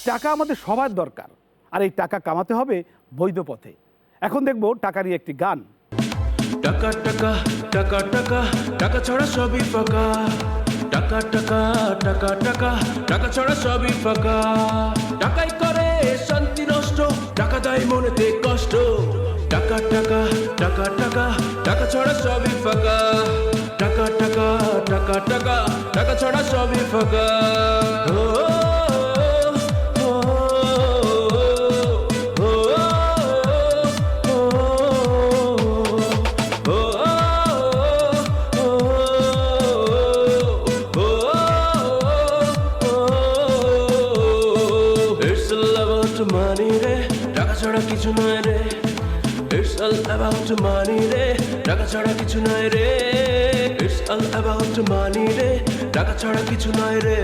টাকা আমাদের সবার দরকার, আর এই টাকা কামাতে হবে বৈধ পথে। এখন দেখব টাকা নিয়ে একটি গান। টাকা টাকা টাকা টাকা টাকা ছড়া সবই ফাঁকা, টাকা টাকা টাকা টাকা টাকা ছড়া সবই ফাঁকা। টাকাই করে শান্তি নষ্ট, টাকা দেয় মনেতে কষ্ট। টাকা টাকা টাকা টাকা টাকা ছড়া সবই ফাঁকা, টাকা টাকা টাকা টাকা টাকা ছড়া সবই ফাঁকা। Money re, টাকা ছাড়া কিছু নয় রে। It's all about money re, টাকা ছাড়া কিছু নয় রে। It's all about money re, টাকা ছাড়া কিছু নয় রে।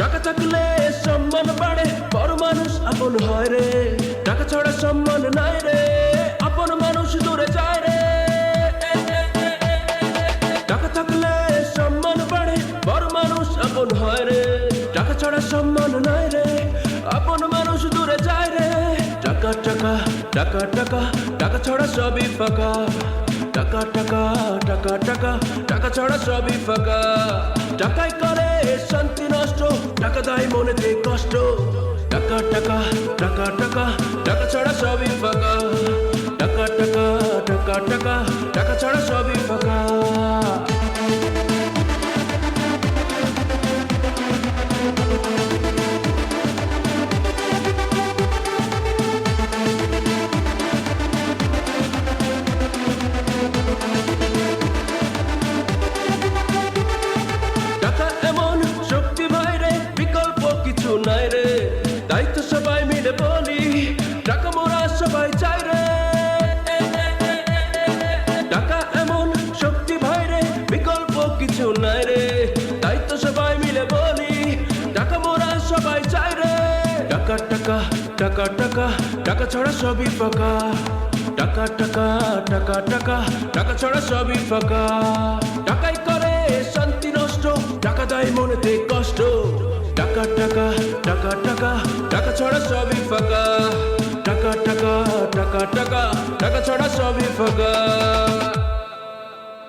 টাকা থাকলে সম্মান বাড়ে, বড় মানুষ আপন হয় রে। টাকা ছাড়া সম্মান নাই রে, আপন মানুষ দূরে যায় রে। টাকা থাকলে সম্মান বাড়ে, বড় মানুষ আপন হয় রে। টাকা ছাড়া সম্মান নাই রে, আপন মানুষ দূরে যায় রে। টাকা টাকা টাকা টাকা টাকা ছাড়া সবই ফাঁকা, টাকা টাকা টাকা টাকা টাকা ছাড়া সবই ফাঁকা। টাকাই করে শান্তি নষ্ট, টাকা দেয় মনেতে কষ্ট। টাকা টাকা টাকা টাকা টাকা ছাড়া সবই ফাঁকা, টাকা টাকা টাকা টাকা টাকা ছাড়া সবই ফাঁকা। টাকা এমন শক্তি ভাই রে, বিকল্প কিছু নাই রে। তাই তো সবাই মিলে বলি, টাকা মোরা সবাই চাই রে। টাকা এমন শক্তি ভাই রে, বিকল্প কিছু নাই রে। তাই তো সবাই মিলে বলি, টাকা মোরা সবাই চাই রে। টাকা টাকা টাকা টাকা টাকা ছড়া সবই ফাঁকা, টাকা টাকা টাকা টাকা টাকা ছড়া সবই ফাঁকা। টাকাই করে শান্তি নষ্ট, টাকা দেয় মনেতে কষ্ট। টাকা টাকা টাকা টাকা টাকা ছড়া সবই ফাঁকা, টাকা টাকা টাকা টাকা টাকা ছড়া সবই ফাঁকা।